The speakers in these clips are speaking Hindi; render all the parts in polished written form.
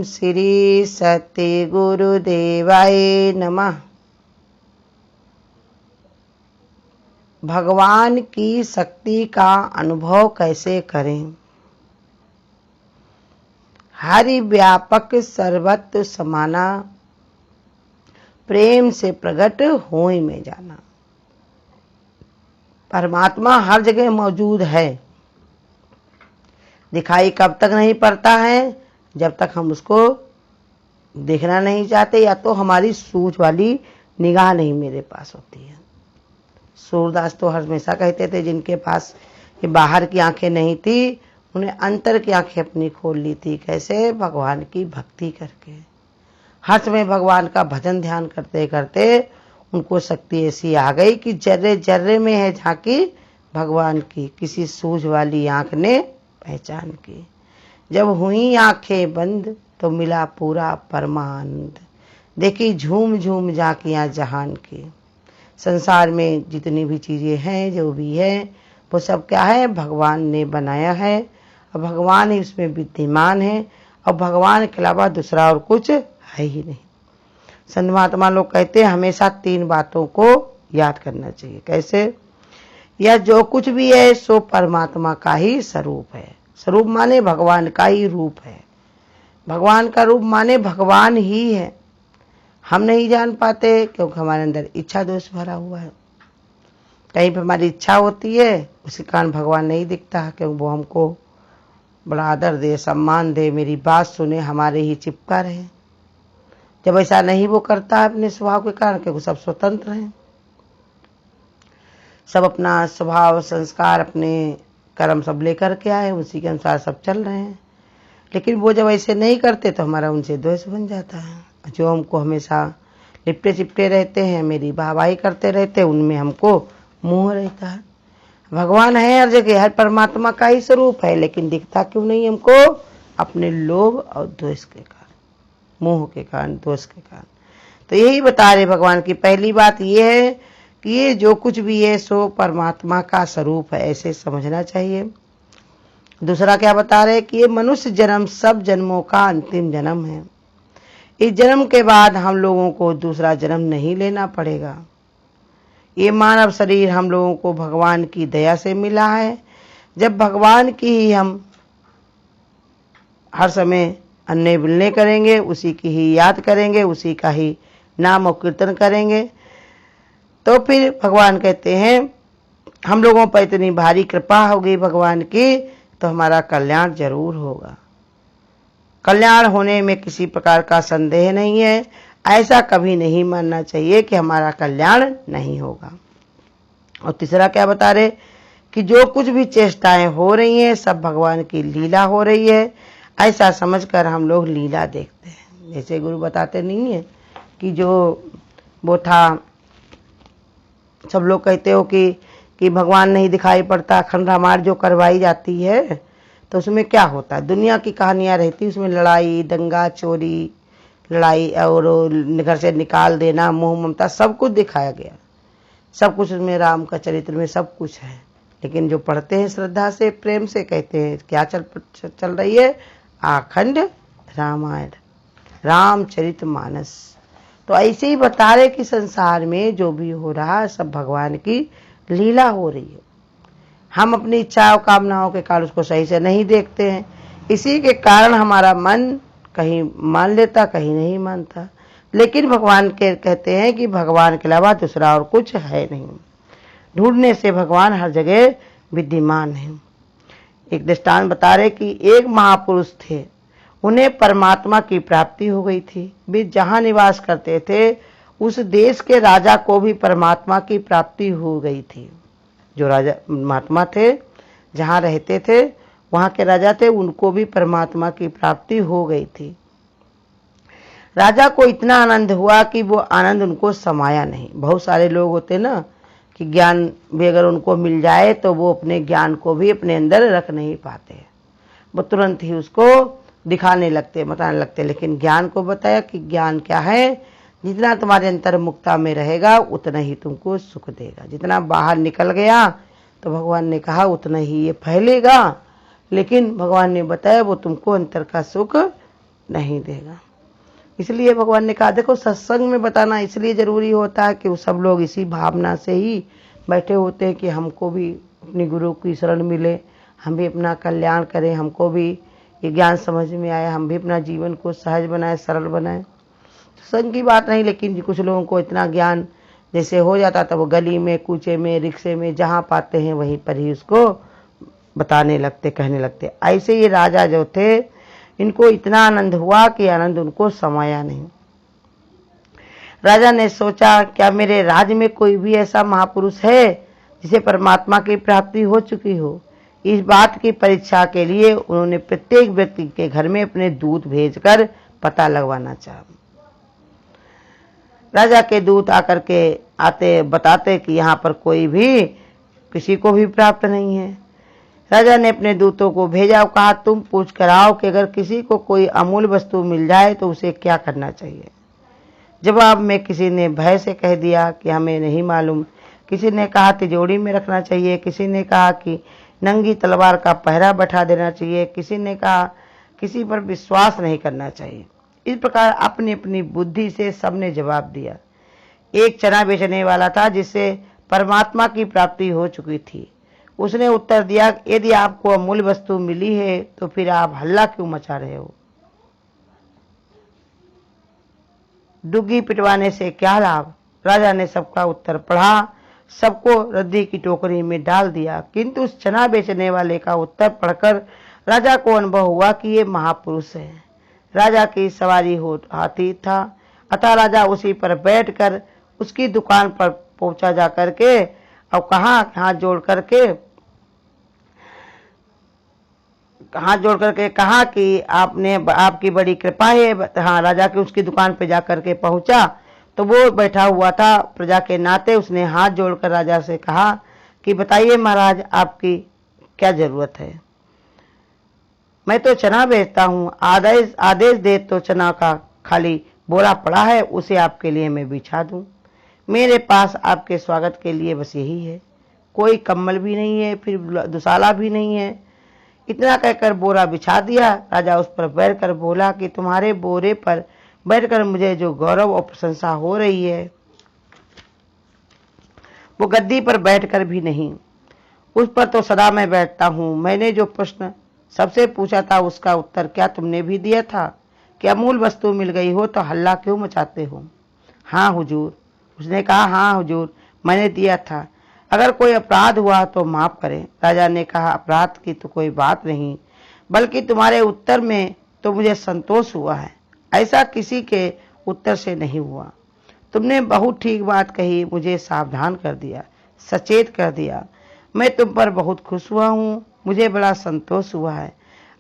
श्री सत्य गुरुदेवाय नमः। भगवान की शक्ति का अनुभव कैसे करें? हरि व्यापक सर्वत्र समाना, प्रेम से प्रकट होई में जाना। परमात्मा हर जगह मौजूद है, दिखाई कब तक नहीं पड़ता है? जब तक हम उसको देखना नहीं चाहते, या तो हमारी सूझ वाली निगाह नहीं मेरे पास होती है। सूरदास तो हमेशा कहते थे जिनके पास ये बाहर की आंखें नहीं थी, उन्हें अंतर की आंखें अपनी खोल ली थी। कैसे? भगवान की भक्ति करके। हर समय भगवान का भजन ध्यान करते करते उनको शक्ति ऐसी आ गई कि जर्रे जर्रे में है झांकी भगवान की, किसी सूझ वाली आंख ने पहचान की। जब हुई आंखें बंद तो मिला पूरा परमानंद, देखी झूम झूम झांकियां जहान की। संसार में जितनी भी चीजें हैं, जो भी है, वो सब क्या है? भगवान ने बनाया है, और भगवान ही उसमें विद्यमान है, और भगवान के अलावा दूसरा और कुछ है ही नहीं। संत महात्मा लोग कहते हैं हमेशा 3 बातों को याद करना चाहिए। कैसे? यह जो कुछ भी है सो परमात्मा का ही स्वरूप है। स्वरूप माने भगवान का ही रूप है। भगवान का रूप माने भगवान ही है। हम नहीं जान पाते क्योंकि हमारे अंदर इच्छा दोष भरा हुआ है। कहीं पर हमारी इच्छा होती है, उसी कारण भगवान नहीं दिखता, क्योंकि वो हमको बड़ा आदर दे, सम्मान दे, मेरी बात सुने, हमारे ही चिपका रहे। जब ऐसा नहीं वो करता है अपने स्वभाव के कारण, क्योंकि सब स्वतंत्र हैं, सब अपना स्वभाव संस्कार अपने कर्म सब लेकर के आए, उसी के अनुसार सब चल रहे हैं। लेकिन वो जब ऐसे नहीं करते तो हमारा उनसे द्वेष बन जाता है। जो हमको हमेशा लिपटे चिपटे रहते हैं, मेरी वाहवाही करते रहते हैं, उनमें हमको मोह रहता है। भगवान है हर जगह, हर परमात्मा का ही स्वरूप है, लेकिन दिखता क्यों नहीं हमको? अपने लोभ और द्वेष के कारण, मोह के कारण, दोष के कारण। तो यही बता रहे भगवान की पहली बात ये है कि ये जो कुछ भी है सो परमात्मा का स्वरूप है, ऐसे समझना चाहिए। दूसरा क्या बता रहे कि ये मनुष्य जन्म सब जन्मों का अंतिम जन्म है। इस जन्म के बाद हम लोगों को दूसरा जन्म नहीं लेना पड़ेगा। ये मानव शरीर हम लोगों को भगवान की दया से मिला है। जब भगवान की ही हम हर समय अन्य विनय करेंगे, उसी की ही याद करेंगे, उसी का ही नाम और कीर्तन करेंगे, तो फिर भगवान कहते हैं हम लोगों पर इतनी भारी कृपा होगी भगवान की, तो हमारा कल्याण जरूर होगा। कल्याण होने में किसी प्रकार का संदेह नहीं है। ऐसा कभी नहीं मानना चाहिए कि हमारा कल्याण नहीं होगा। और तीसरा क्या बता रहे कि जो कुछ भी चेष्टाएं हो रही हैं सब भगवान की लीला हो रही है, ऐसा समझकर हम लोग लीला देखते हैं। जैसे गुरु बताते नहीं है कि जो वो था, सब लोग कहते हो कि भगवान नहीं दिखाई पड़ता, अखंड रामायण जो करवाई जाती है तो उसमें क्या होता है? दुनिया की कहानियां रहती, उसमें लड़ाई दंगा चोरी, लड़ाई और घर से निकाल देना, मोह ममता, सब कुछ दिखाया गया। सब कुछ उसमें राम का चरित्र में सब कुछ है। लेकिन जो पढ़ते हैं श्रद्धा से, प्रेम से, कहते हैं क्या चल रही है? अखंड रामायण, रामचरितमानस। तो ऐसे ही बता रहे कि संसार में जो भी हो रहा है सब भगवान की लीला हो रही है। हम अपनी इच्छाओं कामनाओं के कारण उसको सही से नहीं देखते हैं। इसी के कारण हमारा मन कहीं मान लेता, कहीं नहीं मानता। लेकिन भगवान के कहते हैं कि भगवान के अलावा दूसरा और कुछ है नहीं। ढूंढने से भगवान हर जगह विद्यमान है। एक दृष्टांत बता रहे कि एक महापुरुष थे, उन्हें परमात्मा की प्राप्ति हो गई थी। वे जहां निवास करते थे उस देश के राजा को भी परमात्मा की प्राप्ति हो गई थी। जो राजा महात्मा थे, जहां रहते थे, वहां के राजा थे, उनको भी परमात्मा की प्राप्ति हो गई थी। राजा को इतना आनंद हुआ कि वो आनंद उनको समाया नहीं। बहुत सारे लोग होते ना कि ज्ञान भी अगर उनको मिल जाए तो वो अपने ज्ञान को भी अपने अंदर रख नहीं पाते, वो तुरंत ही उसको दिखाने लगते, बताने लगते। लेकिन ज्ञान को बताया कि ज्ञान क्या है? जितना तुम्हारे अंतर मुक्ता में रहेगा उतना ही तुमको सुख देगा। जितना बाहर निकल गया तो भगवान ने कहा उतना ही ये फैलेगा, लेकिन भगवान ने बताया वो तुमको अंतर का सुख नहीं देगा। इसलिए भगवान ने कहा, देखो सत्संग में बताना इसलिए जरूरी होता है कि वो सब लोग इसी भावना से ही बैठे होते हैं कि हमको भी अपने गुरु की शरण मिले, हम भी अपना कल्याण करें, हमको भी ये ज्ञान समझ में आए, हम भी अपना जीवन को सहज बनाए, सरल बनाए। संग की बात नहीं, लेकिन कुछ लोगों को इतना ज्ञान जैसे हो जाता था, वो गली में, कूचे में, रिक्शे में जहाँ पाते हैं वहीं पर ही उसको बताने लगते, कहने लगते। ऐसे ये राजा जो थे, इनको इतना आनंद हुआ कि आनंद उनको समाया नहीं। राजा ने सोचा, क्या मेरे राज्य में कोई भी ऐसा महापुरुष है जिसे परमात्मा की प्राप्ति हो चुकी हो? इस बात की परीक्षा के लिए उन्होंने प्रत्येक व्यक्ति के घर में अपने दूत भेजकर पता लगवाना चाहा। राजा के दूत आकर के आते बताते कि यहाँ पर कोई भी किसी को भी प्राप्त नहीं है। राजा ने अपने दूतों को भेजा और कहा, तुम पूछ कर आओ कि अगर किसी को कोई अमूल्य वस्तु मिल जाए तो उसे क्या करना चाहिए। जवाब में किसी ने भय से कह दिया कि हमें नहीं मालूम। किसी ने कहा तिजोरी में रखना चाहिए, किसी ने कहा कि नंगी तलवार का पहरा बैठा देना चाहिए, किसी ने कहा किसी पर विश्वास नहीं करना चाहिए। इस प्रकार अपनी अपनी बुद्धि से सबने जवाब दिया। एक चना बेचने वाला था जिससे परमात्मा की प्राप्ति हो चुकी थी। उसने उत्तर दिया, यदि आपको अमूल्य वस्तु मिली है तो फिर आप हल्ला क्यों मचा रहे हो? डुग्गी पिटवाने से क्या लाभ? राजा ने सबका उत्तर पढ़ा, सबको रद्दी की टोकरी में डाल दिया, किंतु उस चना बेचने वाले का उत्तर पढ़कर राजा को अनुभव हुआ कि ये महापुरुष है। राजा की सवारी हो हाथी था, अतः राजा उसी पर बैठकर उसकी दुकान पर पहुंचा जा करके और हाथ जोड़ करके कहा कि आपकी बड़ी कृपा है। हाँ, राजा की उसकी दुकान पे जा करके पहुंचा तो वो बैठा हुआ था। प्रजा के नाते उसने हाथ जोड़कर राजा से कहा कि बताइए महाराज, आपकी क्या जरूरत है? मैं तो चना बेचता हूँ, आदेश दे तो चना का खाली बोरा पड़ा है, उसे आपके लिए मैं बिछा दूं। मेरे पास आपके स्वागत के लिए बस यही है, कोई कम्बल भी नहीं है, फिर दुसाला भी नहीं है। इतना कहकर बोरा बिछा दिया। राजा उस पर बैठकर बोला कि तुम्हारे बोरे पर बैठकर मुझे जो गौरव और प्रशंसा हो रही है वो गद्दी पर बैठकर भी नहीं, उस पर तो सदा मैं बैठता हूँ। मैंने जो प्रश्न सबसे पूछा था उसका उत्तर क्या तुमने भी दिया था कि अमूल वस्तु मिल गई हो तो हल्ला क्यों मचाते हो? हाँ हुजूर। उसने कहा, हाँ हुजूर, मैंने दिया था। अगर कोई अपराध हुआ तो माफ करें। राजा ने कहा, अपराध की तो कोई बात नहीं, बल्कि तुम्हारे उत्तर में तो मुझे संतोष हुआ है, ऐसा किसी के उत्तर से नहीं हुआ। तुमने बहुत ठीक बात कही, मुझे सावधान कर दिया, सचेत कर दिया। मैं तुम पर बहुत खुश हुआ हूँ, मुझे बड़ा संतोष हुआ है।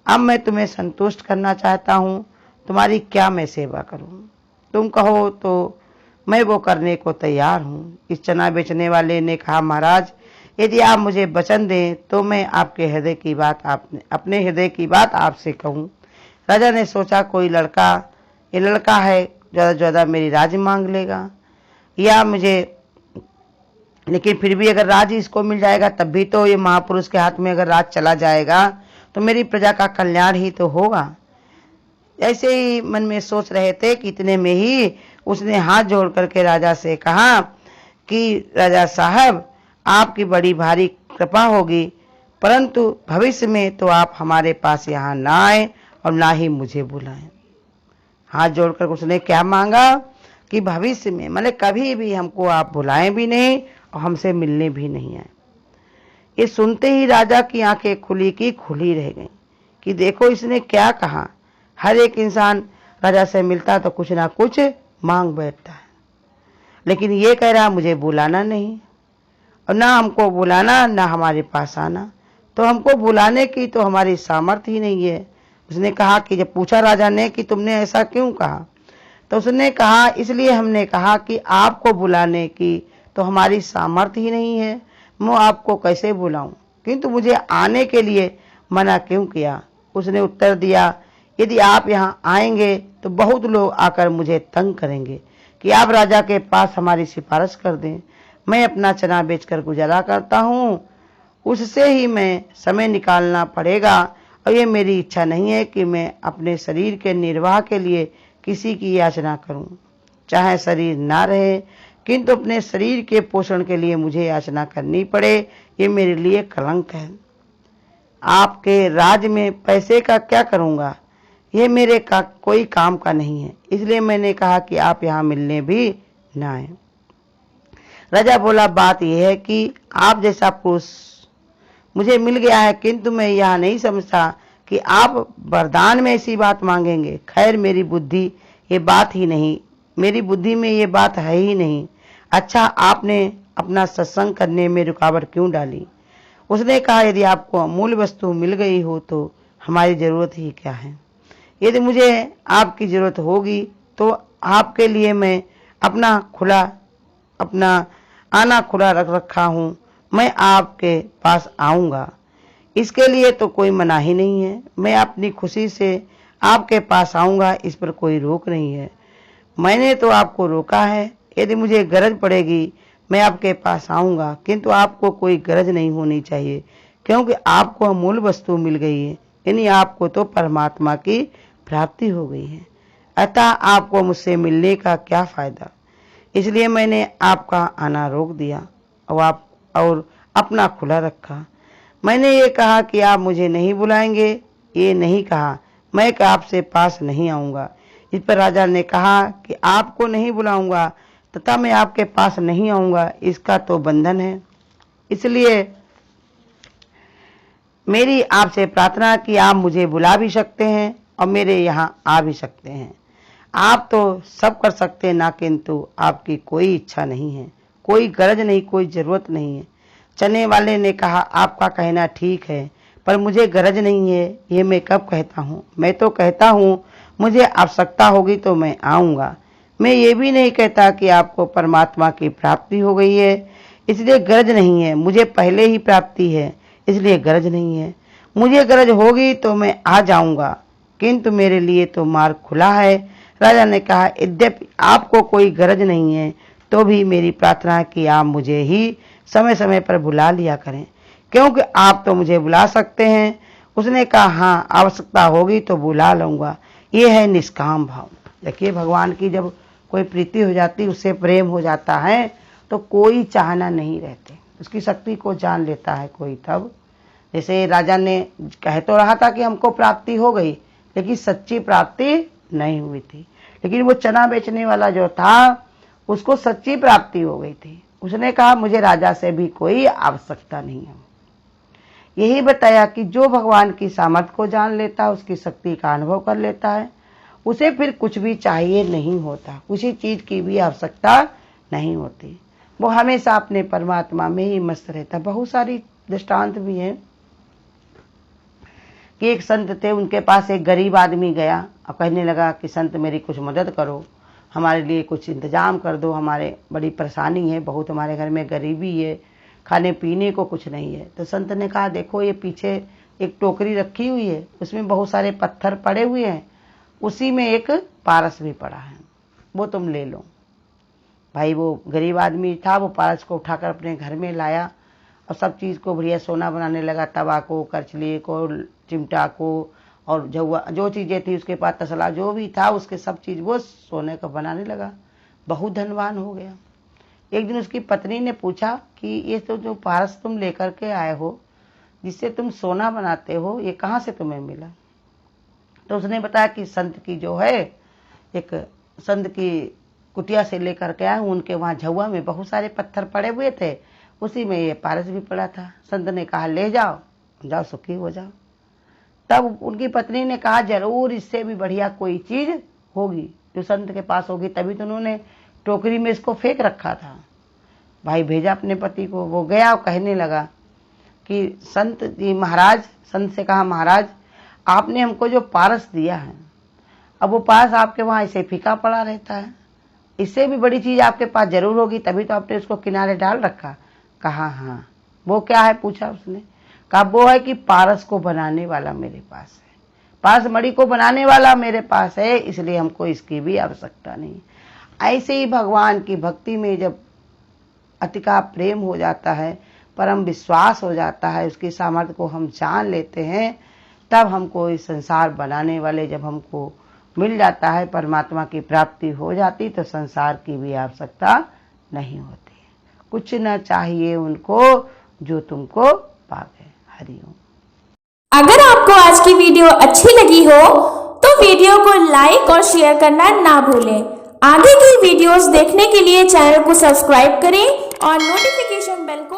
अब मैं तुम्हें संतुष्ट करना चाहता हूँ, तुम्हारी क्या मैं सेवा करूँ? तुम कहो तो मैं वो करने को तैयार हूँ। इस चना बेचने वाले ने कहा, महाराज, यदि आप मुझे वचन दें तो मैं आपके हृदय की बात अपने हृदय की बात आपसे कहूँ। राजा ने सोचा, कोई लड़का, ये लड़का है, ज़्यादा ज़्यादा मेरी राज मांग लेगा या मुझे, लेकिन फिर भी अगर राज इसको मिल जाएगा तब भी तो ये महापुरुष के हाथ में अगर राज चला जाएगा तो मेरी प्रजा का कल्याण ही तो होगा। ऐसे ही मन में सोच रहे थे कि इतने में ही उसने हाथ जोड़ करके राजा से कहा कि राजा साहब, आपकी बड़ी भारी कृपा होगी, परंतु भविष्य में तो आप हमारे पास यहाँ ना आए और ना ही मुझे बुलाएं। हाथ जोड़कर उसने क्या मांगा कि भविष्य में, मतलब कभी भी हमको आप बुलाएं भी नहीं और हमसे मिलने भी नहीं आए। ये सुनते ही राजा की आंखें खुली की खुली रह गईं कि देखो इसने क्या कहा। हर एक इंसान राजा से मिलता तो कुछ ना कुछ मांग बैठता है, लेकिन ये कह रहा मुझे बुलाना नहीं, और ना हमको बुलाना ना हमारे पास आना, तो हमको बुलाने की तो हमारी सामर्थ्य ही नहीं है। उसने कहा कि जब पूछा राजा ने कि तुमने ऐसा क्यों कहा, तो उसने कहा, इसलिए हमने कहा कि आपको बुलाने की तो हमारी सामर्थ्य ही नहीं है, मैं आपको कैसे बुलाऊं, किंतु मुझे आने के लिए मना क्यों किया? उसने उत्तर दिया, यदि आप यहाँ आएंगे तो बहुत लोग आकर मुझे तंग करेंगे कि आप राजा के पास हमारी सिफारिश कर दें। मैं अपना चना बेचकर गुजारा करता हूँ, उससे ही मैं समय निकालना पड़ेगा और ये मेरी इच्छा नहीं है कि मैं अपने शरीर के निर्वाह के लिए किसी की याचना करूं। चाहे शरीर ना रहे किंतु अपने शरीर के पोषण के लिए मुझे याचना करनी पड़े, ये मेरे लिए कलंक है। आपके राज में पैसे का क्या करूंगा, ये मेरे का कोई काम का नहीं है। इसलिए मैंने कहा कि आप यहाँ मिलने भी ना आए। राजा बोला, बात यह है कि आप जैसा पुरुष मुझे मिल गया है, किंतु मैं यह नहीं समझता कि आप वरदान में ऐसी बात मांगेंगे। खैर मेरी बुद्धि ये बात ही नहीं, मेरी बुद्धि में ये बात है ही नहीं। अच्छा, आपने अपना सत्संग करने में रुकावट क्यों डाली? उसने कहा, यदि आपको अमूल्य वस्तु मिल गई हो तो हमारी जरूरत ही क्या है। यदि मुझे आपकी जरूरत होगी तो आपके लिए मैं अपना आना खुला रख रखा हूँ, मैं आपके पास आऊँगा। इसके लिए तो कोई मना ही नहीं है। मैं अपनी खुशी से आपके पास आऊँगा, इस पर कोई रोक नहीं है। मैंने तो आपको रोका है। यदि मुझे गरज पड़ेगी मैं आपके पास आऊँगा, किंतु आपको कोई गरज नहीं होनी चाहिए, क्योंकि आपको अमूल्य वस्तु मिल गई है, यानी आपको तो परमात्मा की प्राप्ति हो गई है। अतः आपको मुझसे मिलने का क्या फायदा। इसलिए मैंने आपका आना रोक दिया और अपना खुला रखा। मैंने ये कहा कि आप मुझे नहीं बुलाएंगे, ये नहीं कहा मैं आपसे पास नहीं आऊँगा। इस पर राजा ने कहा कि आपको नहीं बुलाऊंगा तथा मैं आपके पास नहीं आऊँगा, इसका तो बंधन है। इसलिए मेरी आपसे प्रार्थना कि आप मुझे बुला भी सकते हैं और मेरे यहाँ आ भी सकते हैं। आप तो सब कर सकते हैं ना, किंतु आपकी कोई इच्छा नहीं है, कोई गरज नहीं, कोई जरूरत नहीं है। चलने वाले ने कहा, आपका कहना ठीक है, पर मुझे गरज नहीं है। ये मैं कब कहता हूँ? मैं तो कहता हूँ मुझे आवश्यकता होगी तो मैं आऊँगा। मैं ये भी नहीं कहता कि आपको परमात्मा की प्राप्ति हो गई है इसलिए गरज नहीं है। मुझे पहले ही प्राप्ति है इसलिए गरज नहीं है। मुझे गरज होगी तो मैं आ जाऊँगा, किंतु मेरे लिए तो मार्ग खुला है। राजा ने कहा, यद्यपि आपको कोई गरज नहीं है तो भी मेरी प्रार्थना कि आप मुझे ही समय समय पर बुला लिया करें, क्योंकि आप तो मुझे बुला सकते हैं। उसने कहा, हाँ, आवश्यकता होगी तो बुला लूंगा। ये है निष्काम भाव। देखिए, भगवान की जब कोई प्रीति हो जाती, उससे प्रेम हो जाता है तो कोई चाहना नहीं रहते, उसकी शक्ति को जान लेता है कोई तब। जैसे राजा ने कह तो रहा था कि हमको प्राप्ति हो गई, लेकिन सच्ची प्राप्ति नहीं हुई थी। लेकिन वो चना बेचने वाला जो था उसको सच्ची प्राप्ति हो गई थी। उसने कहा, मुझे राजा से भी कोई आवश्यकता नहीं है। यही बताया कि जो भगवान की सामर्थ्य को जान लेता है, उसकी शक्ति का अनुभव कर लेता है, उसे फिर कुछ भी चाहिए नहीं होता, किसी चीज की भी आवश्यकता नहीं होती। वो हमेशा अपने परमात्मा में ही मस्त रहता। बहुत सारी दृष्टांत भी हैं कि एक संत थे, उनके पास एक गरीब आदमी गया और कहने लगा कि संत मेरी कुछ मदद करो, हमारे लिए कुछ इंतजाम कर दो, हमारे बड़ी परेशानी है, बहुत हमारे घर में गरीबी है, खाने पीने को कुछ नहीं है। तो संत ने कहा, देखो ये पीछे एक टोकरी रखी हुई है, उसमें बहुत सारे पत्थर पड़े हुए हैं, उसी में एक पारस भी पड़ा है, वो तुम ले लो। भाई वो गरीब आदमी था, वो पारस को उठाकर अपने घर में लाया और सब चीज़ को बढ़िया सोना बनाने लगा, तवा को, करछली को, चिमटा को और जो चीज़ें थी उसके पास, तसला जो भी था, उसके सब चीज़ वो सोने का बनाने लगा। बहुत धनवान हो गया। एक दिन उसकी पत्नी ने पूछा कि ये तो जो पारस तुम लेकर के आए हो, जिससे तुम सोना बनाते हो, ये कहाँ से तुम्हें मिला? तो उसने बताया कि संत की जो है, एक संत की कुटिया से लेकर के आया हूँ, उनके वहाँ झुआ में बहुत सारे पत्थर पड़े हुए थे, उसी में ये पारस भी पड़ा था। संत ने कहा, ले जाओ, जाओ सुखी हो जाओ। तब उनकी पत्नी ने कहा, जरूर इससे भी बढ़िया कोई चीज होगी जो संत के पास होगी, तभी तो उन्होंने टोकरी में इसको फेंक रखा था। भाई भेजा अपने पति को, वो गया और कहने लगा कि संत जी महाराज, संत से कहा, महाराज आपने हमको जो पारस दिया है, अब वो पारस आपके वहां ऐसे फीका पड़ा रहता है, इससे भी बड़ी चीज आपके पास जरूर होगी, तभी तो आपने उसको किनारे डाल रखा। कहा, हाँ। वो क्या है पूछा उसने। कहा, वो है कि पारस को बनाने वाला मेरे पास है, पारस मणि को बनाने वाला मेरे पास है, इसलिए हमको इसकी भी आवश्यकता नहीं। ऐसे ही भगवान की भक्ति में जब अतिका प्रेम हो जाता है, परम विश्वास हो जाता है, उसकी सामर्थ्य को हम जान लेते हैं, तब हमको इस संसार बनाने वाले जब हमको मिल जाता है, परमात्मा की प्राप्ति हो जाती, तो संसार की भी आवश्यकता नहीं होती है। कुछ न चाहिए उनको जो तुमको पावे। हरिओम। अगर आपको आज की वीडियो अच्छी लगी हो तो वीडियो को लाइक और शेयर करना ना भूलें। आगे की वीडियोस देखने के लिए चैनल को सब्सक्राइब करें और नोटिफिकेशन बेल को